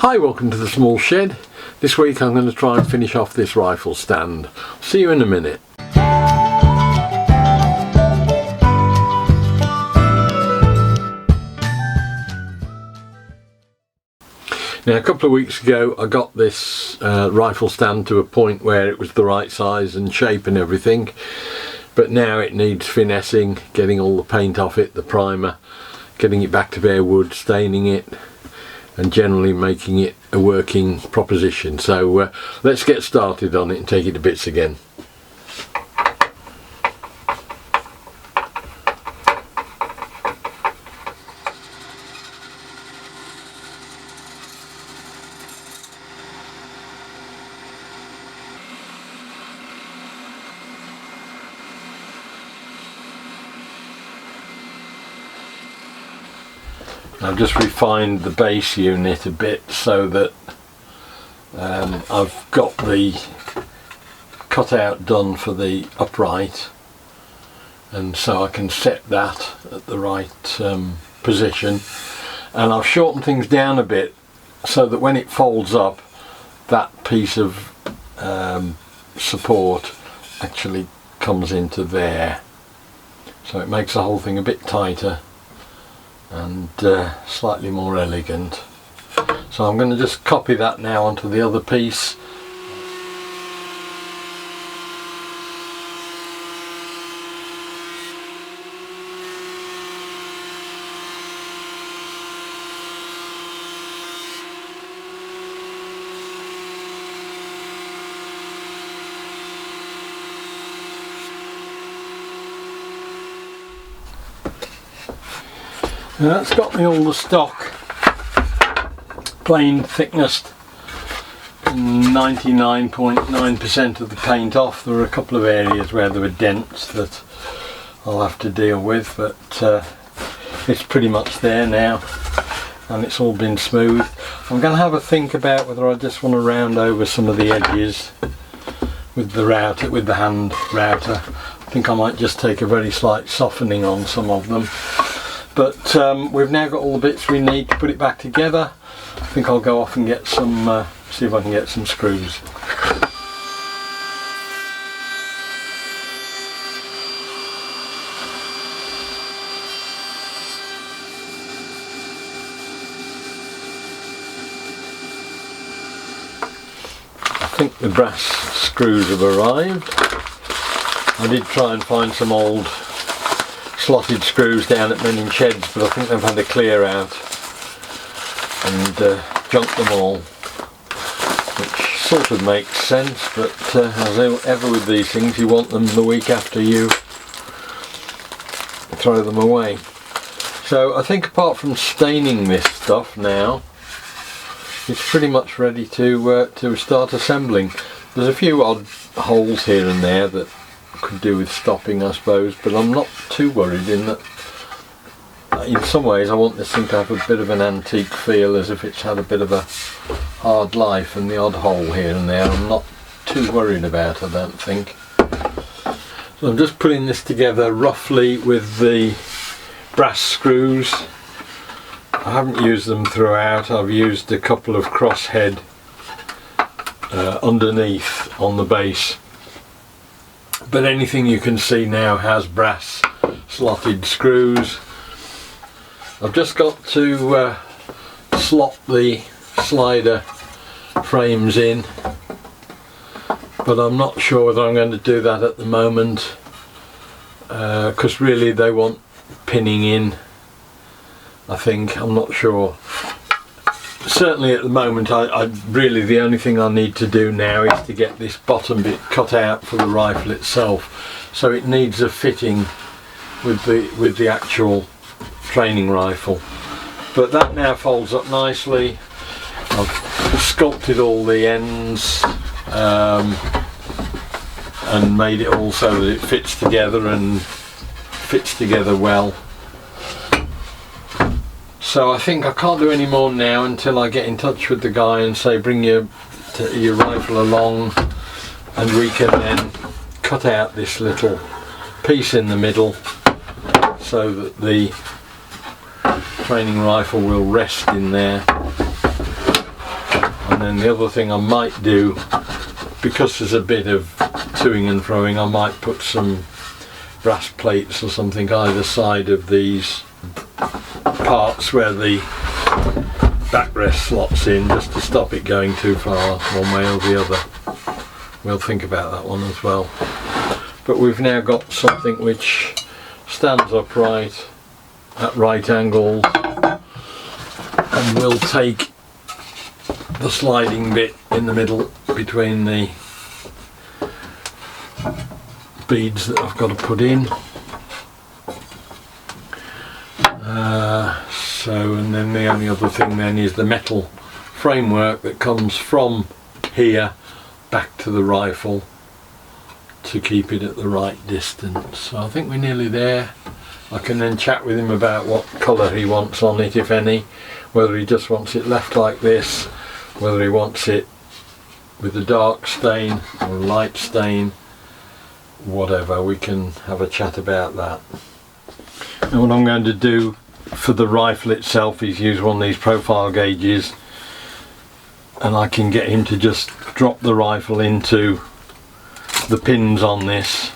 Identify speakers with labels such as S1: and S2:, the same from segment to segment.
S1: Hi, welcome to the small shed. This week I'm going to try and finish off this rifle stand. See you in a minute. Now, a couple of weeks ago I got this rifle stand to a point where it was the right size and shape and everything, but now it needs finessing, getting all the paint off it, the primer, getting it back to bare wood, staining it, and generally making it a working proposition. So let's get started on it and take it to bits again. I've just refined the base unit a bit so that I've got the cutout done for the upright, and so I can set that at the right position, and I've shortened things down a bit so that when it folds up, that piece of support actually comes into there, so it makes the whole thing a bit tighter and slightly more elegant. So I'm going to just copy that now onto the other piece. Now that's got me all the stock plain thickness, 99.9% of the paint off. There were a couple of areas where there were dents that I'll have to deal with, but it's pretty much there now and it's all been smooth. I'm going to have a think about whether I just want to round over some of the edges with the router, with the hand router. I think I might just take a very slight softening on some of them. But we've now got all the bits we need to put it back together. I think I'll go off and get some, see if I can get some screws. I think the brass screws have arrived. I did try and find some old slotted screws down at Men in Sheds, but I think they've had a clear out and junked them all, which sort of makes sense, but as ever with these things, you want them the week after you throw them away. So I think apart from staining this stuff now, it's pretty much ready to start assembling. There's a few odd holes here and there that could do with stopping, I suppose, but I'm not too worried in that in some ways I want this thing to have a bit of an antique feel, as if it's had a bit of a hard life, and the odd hole here and there I'm not too worried about, I don't think. So I'm just putting this together roughly with the brass screws. I haven't used them throughout. I've used a couple of crosshead underneath on the base. But anything you can see now has brass slotted screws. I've just got to slot the slider frames in, but I'm not sure whether I'm going to do that at the moment, because really they want pinning in, I think. I'm not sure. Certainly at the moment, I really, the only thing I need to do now is to get this bottom bit cut out for the rifle itself, so it needs a fitting with the actual training rifle. But that now folds up nicely. I've sculpted all the ends and made it all so that it fits together and fits together well. So I think I can't do any more now until I get in touch with the guy and say bring your rifle along, and we can then cut out this little piece in the middle so that the training rifle will rest in there. And then the other thing I might do, because there's a bit of toing and froing, I might put some brass plates or something either side of these parts where the backrest slots in, just to stop it going too far one way or the other. We'll think about that one as well. But we've now got something which stands upright at right angles, and we'll take the sliding bit in the middle between the beads that I've got to put in. And then the only other thing then is the metal framework that comes from here back to the rifle to keep it at the right distance. So I think we're nearly there. I can then chat with him about what colour he wants on it, if any, whether he just wants it left like this, whether he wants it with a dark stain or a light stain, whatever. We can have a chat about that. And what I'm going to do for the rifle itself is use one of these profile gauges, and I can get him to just drop the rifle into the pins on this,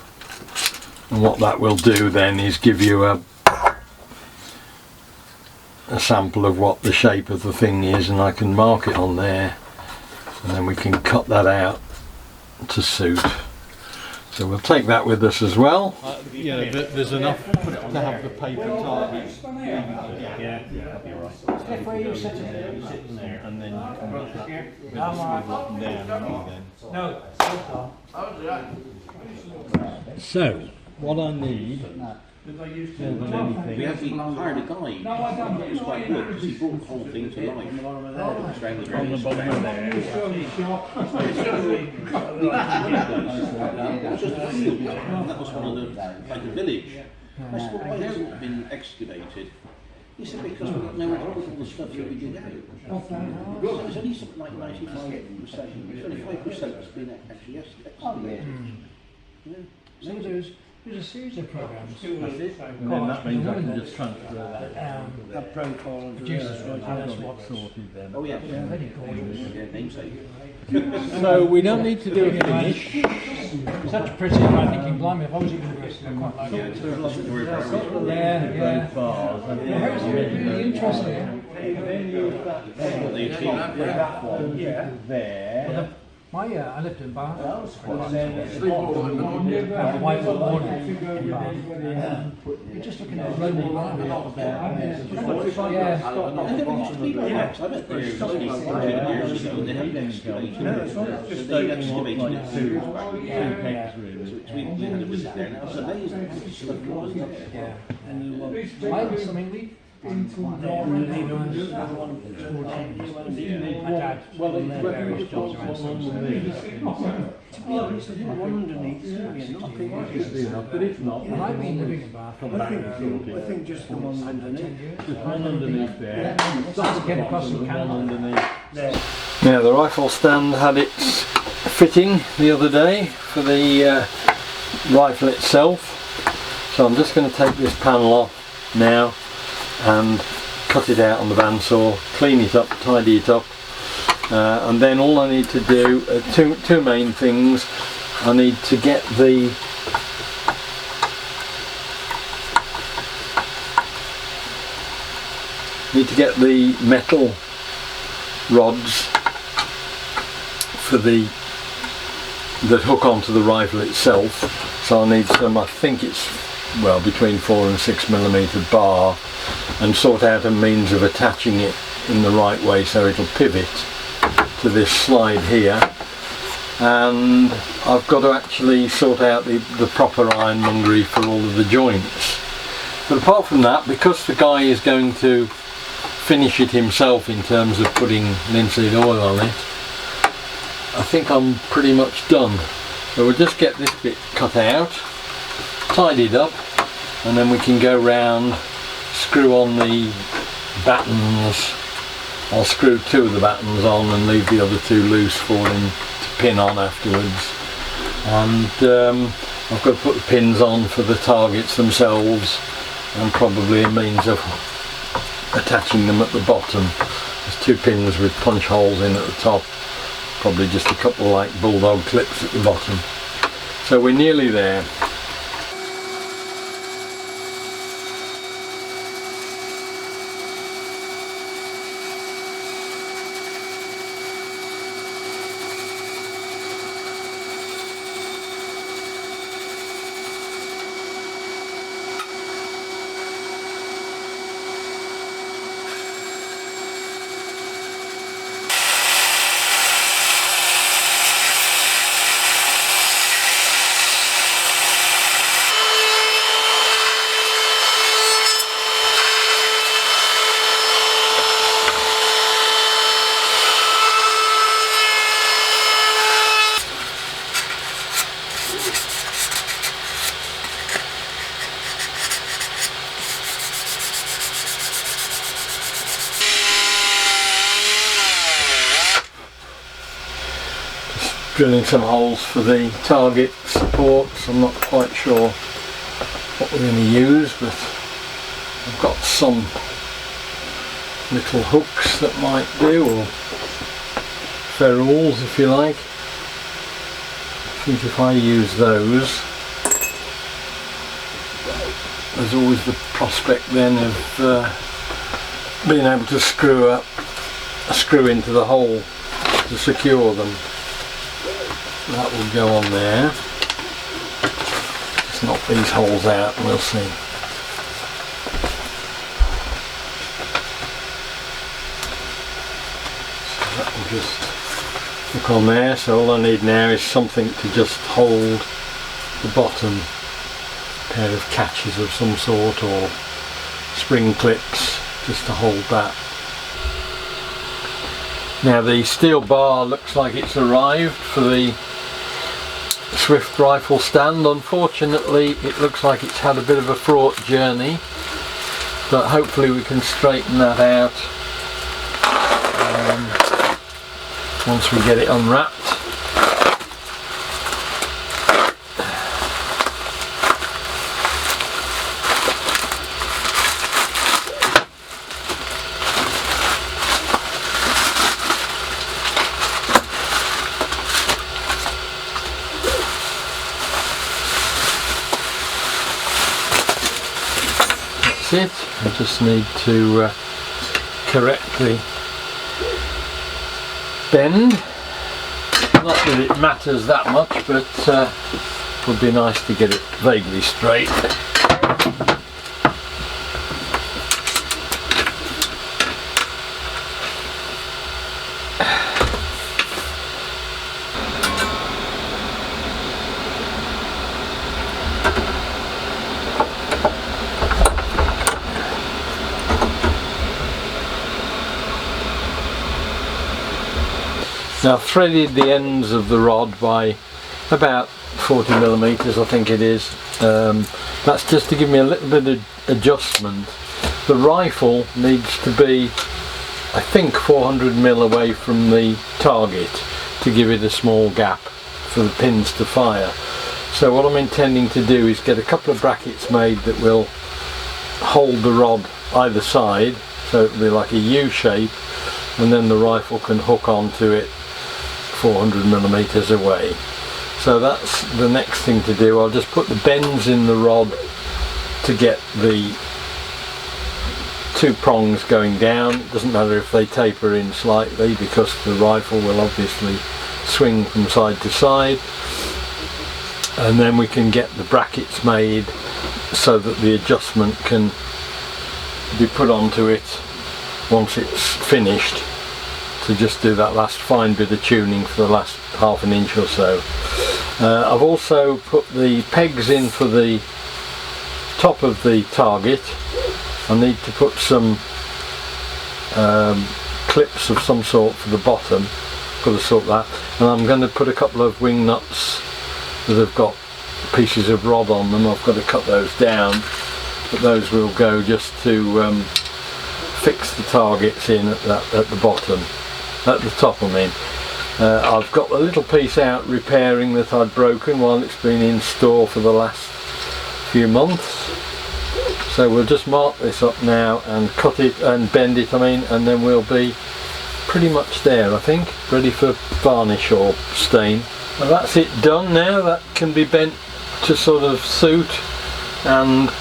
S1: and what that will do then is give you a sample of what the shape of the thing is, and I can mark it on there, and then we can cut that out to suit. So we'll take that with us as well. Yeah, there's enough to have the paper targets. Yeah, you're right. Where you sitting there? And then you can put that with the swivel up and down. So, what I need more than anything.
S2: We actually hired a guy. It was quite good because he brought the whole thing to life.
S1: On the bottom of there.
S2: It was just a field, and that was one of the, like a village. I said, well, why hasn't it been excavated? He said, because we don't know where to put all the stuff that we did out. So it's only something like 95%, 25% has been actually excavated. Yeah.
S3: So there's a series of programs.
S1: And then that means I can just transfer that
S3: profile and
S1: producers what's sorted then.
S2: Oh yeah, namesake.
S1: So we don't need to do a finish.
S3: Such pretty, I'm thinking, blimey, if I was at university, I quite like it. Yeah. It's really interesting. There. I lived in Bath. My wife was born in Bath. You're just looking at a lonely line up there.
S2: I bet there used to be years ago, and they haven't excavated it. They excavated it too. So we had a visit there, and it was amazing.
S3: My dad did various jobs around some. To be honest, I didn't want underneath.
S1: But if not,
S3: And I've been living in Bath for about
S4: I think just the one underneath.
S1: just one underneath there.
S3: Just get across the canal.
S1: Underneath. Now the rifle stand had its fitting the other day for the rifle itself, so I'm just going to take this panel off now and cut it out on the bandsaw, clean it up, tidy it up, and then all I need to do two main things. I need to get the metal rods for that hook onto the rifle itself. So I need some, I think it's between 4 and 6 millimeter bar, and sort out a means of attaching it in the right way so it'll pivot to this slide here. And I've got to actually sort out the proper ironmongery for all of the joints. But apart from that, because the guy is going to finish it himself in terms of putting linseed oil on it, I think I'm pretty much done. So we'll just get this bit cut out, tidied up, and then we can go round, screw on the battens. I'll screw 2 of the battens on and leave the other 2 loose for him to pin on afterwards. And I've got to put the pins on for the targets themselves, and probably a means of attaching them at the bottom. There's 2 pins with punch holes in at the top, probably just a couple like bulldog clips at the bottom. So we're nearly there. Drilling some holes for the target supports. I'm not quite sure what we're going to use, but I've got some little hooks that might do, or ferrules if you like. I think if I use those, there's always the prospect then of being able to screw into the hole to secure them. That will go on there. Just knock these holes out and we'll see. So that will just hook on there. So all I need now is something to just hold the bottom, a pair of catches of some sort or spring clips just to hold that. Now the steel bar looks like it's arrived for the Swift rifle stand. Unfortunately it looks like it's had a bit of a fraught journey, but hopefully we can straighten that out once we get it unwrapped. It. I just need to correct the bend. Not that it matters that much, but it would be nice to get it vaguely straight. Now I've threaded the ends of the rod by about 40mm, I think it is. That's just to give me a little bit of adjustment. The rifle needs to be, I think, 400mm away from the target to give it a small gap for the pins to fire. So what I'm intending to do is get a couple of brackets made that will hold the rod either side, so it'll be like a U shape, and then the rifle can hook onto it 400mm away. So that's the next thing to do. I'll just put the bends in the rod to get the 2 prongs going down. It doesn't matter if they taper in slightly because the rifle will obviously swing from side to side, and then we can get the brackets made so that the adjustment can be put onto it once it's finished, to just do that last fine bit of tuning for the last ½ inch or so. I've also put the pegs in for the top of the target. I need to put some clips of some sort for the bottom, got to sort that, and I'm going to put a couple of wing nuts that have got pieces of rod on them. I've got to cut those down, but those will go just to fix the targets in at the bottom. At the top, I mean. I've got a little piece out repairing that I'd broken while it's been in store for the last few months. So we'll just mark this up now and cut it and bend it, I mean, and then we'll be pretty much there, I think, ready for varnish or stain. Well, that's it done now. That can be bent to sort of suit and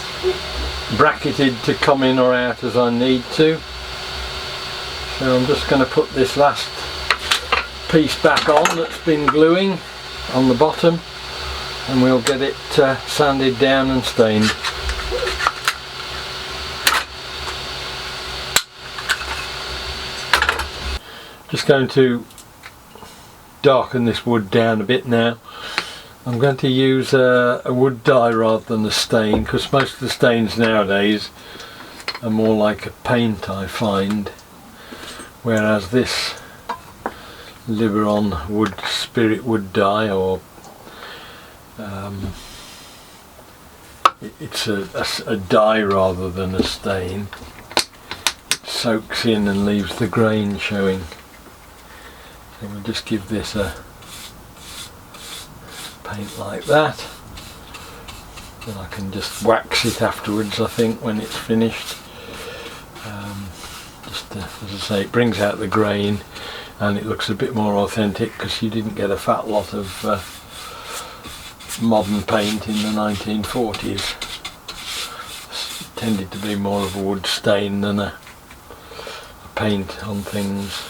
S1: bracketed to come in or out as I need to. So I'm just going to put this last piece back on that's been gluing on the bottom, and we'll get it sanded down and stained. Just going to darken this wood down a bit now. I'm going to use a wood dye rather than a stain, because most of the stains nowadays are more like a paint, I find, whereas this Liberon wood spirit wood dye, or it's a dye rather than a stain. It soaks in and leaves the grain showing. So we'll just give this a paint like that, and I can just wax it afterwards, I think, when it's finished. As I say, it brings out the grain and it looks a bit more authentic, because you didn't get a fat lot of modern paint in the 1940s. It tended to be more of a wood stain than a paint on things.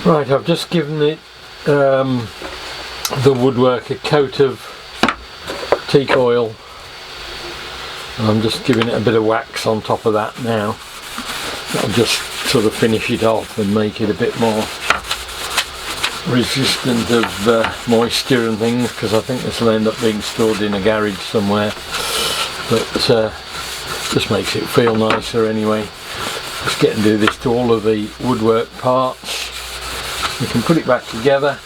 S1: Right, I've just given it the woodwork a coat of teak oil, and I'm just giving it a bit of wax on top of that now. I'll just sort of finish it off and make it a bit more resistant of moisture and things, because I think this will end up being stored in a garage somewhere, but just makes it feel nicer anyway. Just get and do this to all of the woodwork parts. We can put it back together,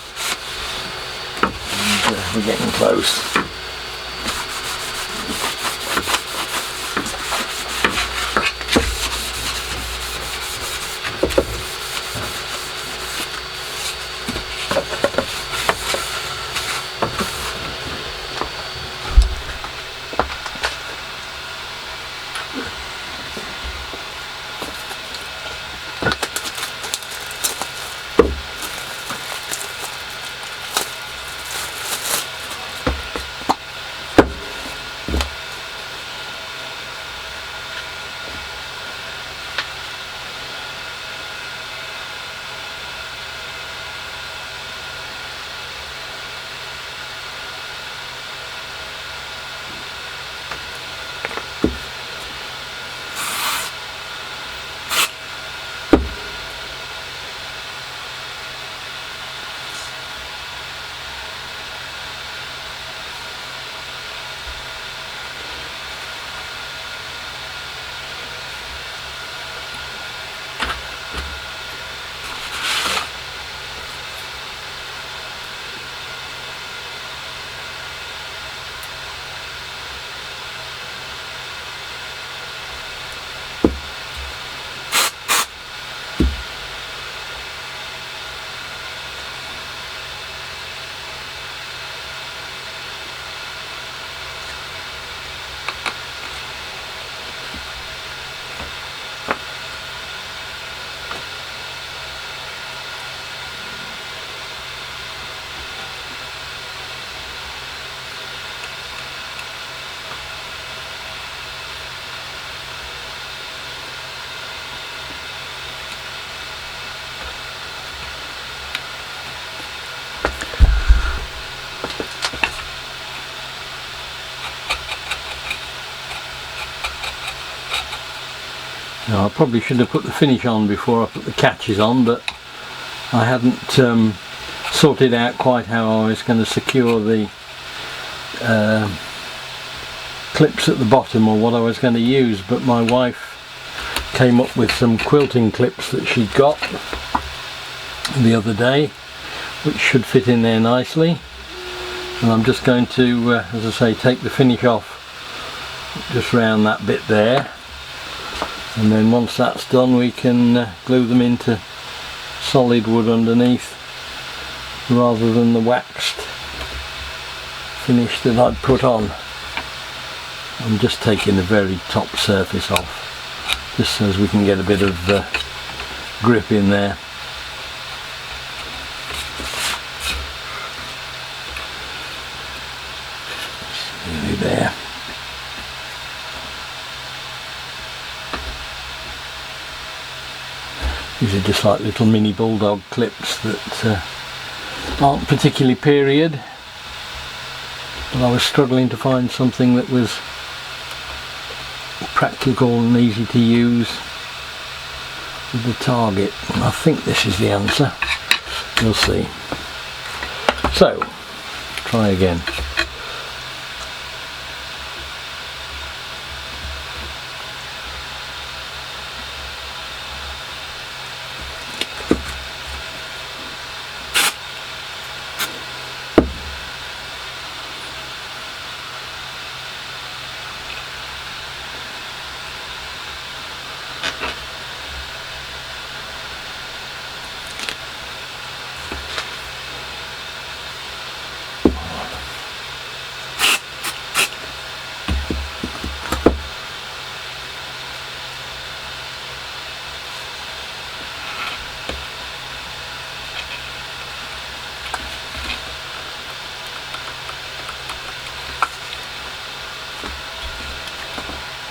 S1: and we're getting close. Now, I probably should have put the finish on before I put the catches on, but I hadn't sorted out quite how I was going to secure the clips at the bottom, or what I was going to use. But my wife came up with some quilting clips that she'd got the other day, which should fit in there nicely. And I'm just going to, as I say, take the finish off just round that bit there, and then once that's done we can glue them into solid wood underneath rather than the waxed finish that I'd put on. I'm just taking the very top surface off, just so as we can get a bit of grip in there. Nearly there. These are just like little mini bulldog clips that aren't particularly period, but I was struggling to find something that was practical and easy to use with the target. And I think this is the answer. We'll see. So, try again.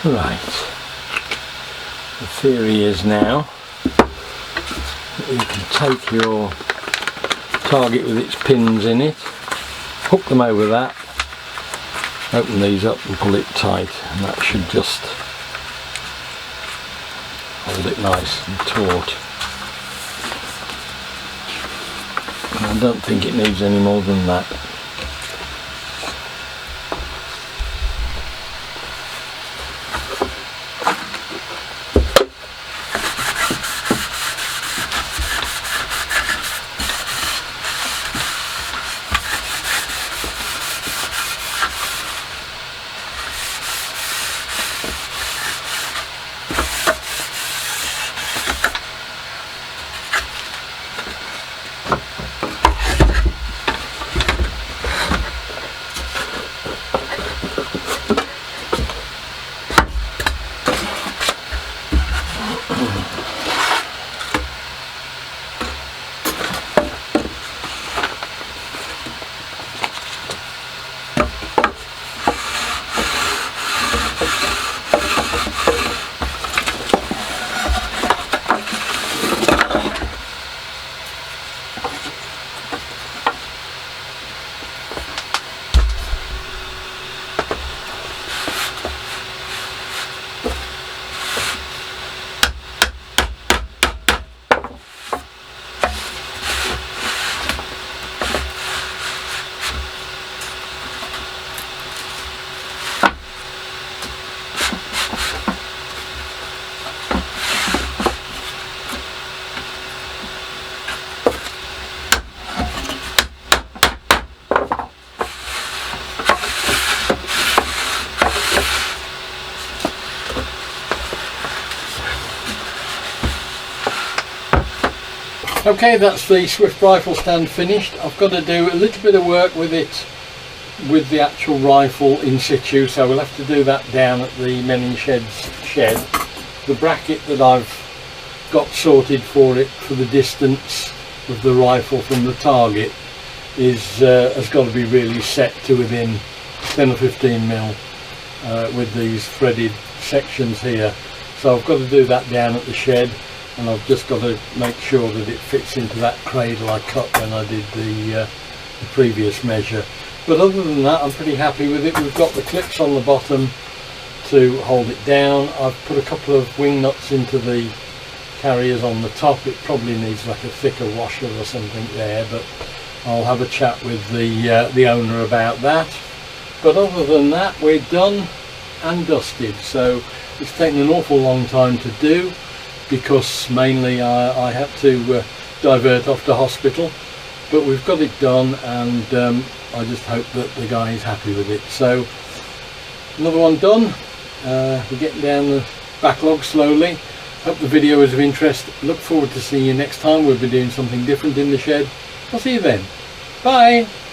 S1: Right, the theory is now that you can take your target with its pins in it, hook them over that, open these up and pull it tight, and that should just hold it nice and taut. And I don't think it needs any more than that. Okay, that's the Swift rifle stand finished. I've got to do a little bit of work with it, with the actual rifle in situ, so we'll have to do that down at the Menning Shed's shed. The bracket that I've got sorted for it, for the distance of the rifle from the target, is has got to be really set to within 10 or 15 mil with these threaded sections here. So I've got to do that down at the shed, and I've just got to make sure that it fits into that cradle I cut when I did the previous measure. But other than that, I'm pretty happy with it. We've got the clips on the bottom to hold it down. I've put a couple of wing nuts into the carriers on the top. It probably needs like a thicker washer or something there, but I'll have a chat with the owner about that. But other than that, we're done and dusted. So it's taken an awful long time to do, because mainly I had to divert off to hospital, but we've got it done, and I just hope that the guy is happy with it. So another one done. We're getting down the backlog slowly. Hope the video was of interest. Look forward to seeing you next time. We'll be doing something different in the shed. I'll see you then. Bye.